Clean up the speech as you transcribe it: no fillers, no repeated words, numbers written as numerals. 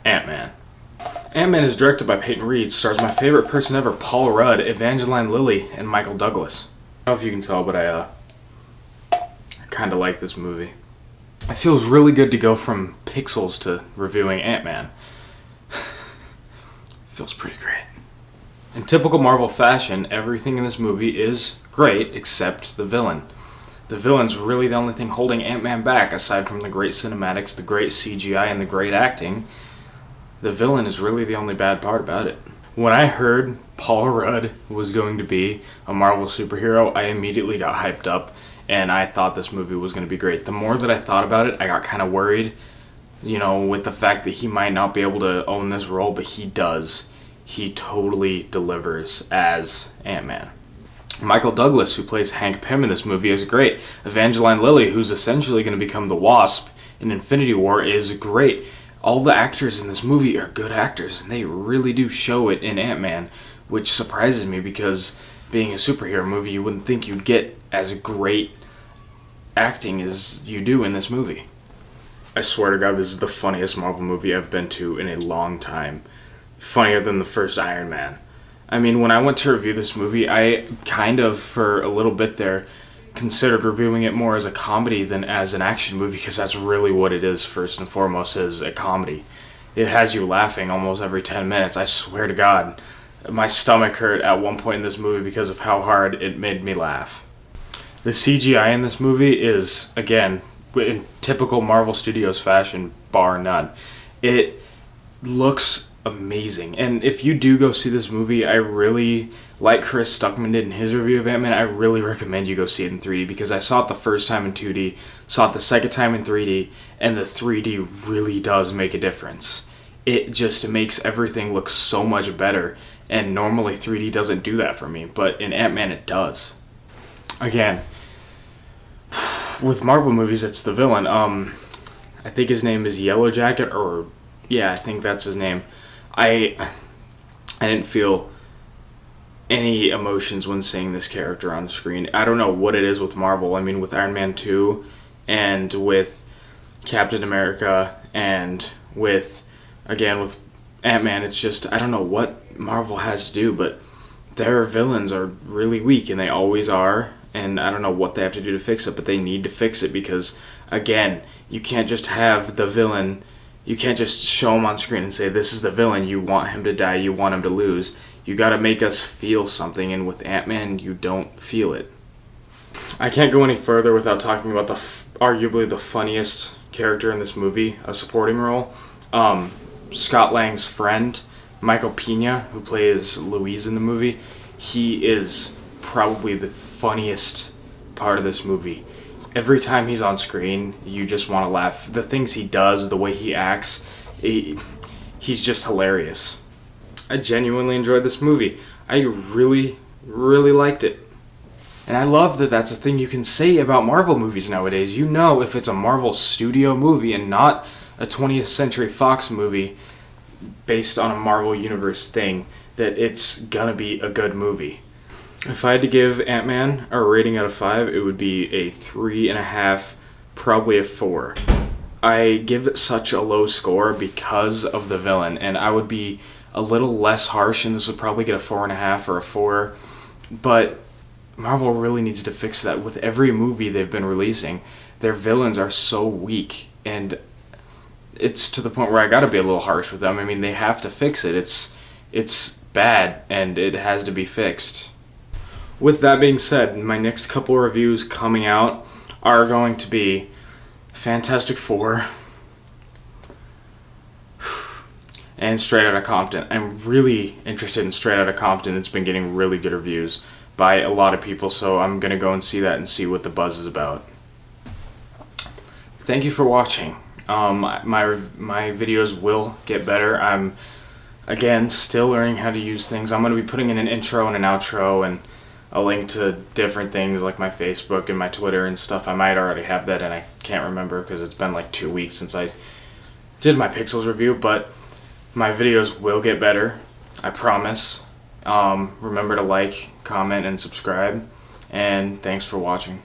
Ant-Man. Ant-Man is directed by Peyton Reed, stars my favorite person ever, Paul Rudd, Evangeline Lilly, and Michael Douglas. I don't know if you can tell, but I kind of like this movie. It feels really good to go from Pixels to reviewing Ant-Man. Feels pretty great. In typical Marvel fashion, everything in this movie is great except the villain. The villain's really the only thing holding Ant-Man back, aside from the great cinematics, the great CGI, and the great acting. The villain is really the only bad part about it. When I heard Paul Rudd was going to be a Marvel superhero, I immediately got hyped up, and I thought this movie was going to be great. The more that I thought about it, I got kind of worried, with the fact that he might not be able to own this role, but he does. He totally delivers as Ant-Man. Michael Douglas, who plays Hank Pym in this movie, is great. Evangeline Lilly, who's essentially going to become the Wasp in Infinity War, is great. All the actors in this movie are good actors, and they really do show it in Ant-Man, which surprises me because being a superhero movie, you wouldn't think you'd get as great acting as you do in this movie. I swear to God, this is the funniest Marvel movie I've been to in a long time. Funnier than the first Iron Man. I mean, when I went to review this movie, I kind of, for a little bit there, considered reviewing it more as a comedy than as an action movie, because that's really what it is first and foremost, is a comedy. It has you laughing almost every 10 minutes. I swear to God, my stomach hurt at one point in this movie because of how hard it made me laugh. The CGI in this movie is, again, in typical Marvel Studios fashion, bar none. It looks amazing. And if you do go see this movie, I really, like Chris Stuckman did in his review of Ant-Man, I really recommend you go see it in 3D, because I saw it the first time in 2D, saw it the second time in 3D, and the 3D really does make a difference. It just makes everything look so much better, and normally 3D doesn't do that for me, but in Ant-Man it does. Again, with Marvel movies, it's the villain. I think his name is Yellow Jacket, or yeah, I think that's his name. I didn't feel any emotions when seeing this character on screen. I don't know what it is with Marvel. I mean, with Iron Man 2 and with Captain America and with Ant-Man, it's just, I don't know what Marvel has to do, but their villains are really weak, and they always are, and I don't know what they have to do to fix it, but they need to fix it, because, again, you can't just have the villain. You can't just show him on screen and say, this is the villain, you want him to die, you want him to lose. You gotta make us feel something, and with Ant-Man, you don't feel it. I can't go any further without talking about arguably the funniest character in this movie, a supporting role. Scott Lang's friend, Michael Pena, who plays Louise in the movie, he is probably the funniest part of this movie. Every time he's on screen, you just want to laugh. The things he does, the way he acts, he's just hilarious. I genuinely enjoyed this movie. I really, really liked it. And I love that that's a thing you can say about Marvel movies nowadays. You know, if it's a Marvel studio movie and not a 20th Century Fox movie based on a Marvel Universe thing, that it's gonna be a good movie. If I had to give Ant-Man a rating out of 5, it would be a 3.5, probably a 4. I give it such a low score because of the villain, and I would be a little less harsh, and this would probably get a 4.5 or a 4. But Marvel really needs to fix that. With every movie they've been releasing, their villains are so weak, and it's to the point where I gotta be a little harsh with them. I mean, they have to fix it. It's bad, and it has to be fixed. With that being said, my next couple reviews coming out are going to be Fantastic Four and Straight Outta Compton. I'm really interested in Straight Outta Compton. It's been getting really good reviews by a lot of people, so I'm going to go and see that and see what the buzz is about. Thank you for watching. My videos will get better. I'm, again, still learning how to use things. I'm going to be putting in an intro and an outro and a link to different things like my Facebook and my Twitter and stuff. I might already have that, and I can't remember because it's been like 2 weeks since I did my Pixels review, but my videos will get better, I promise. Remember to like, comment, and subscribe, and thanks for watching.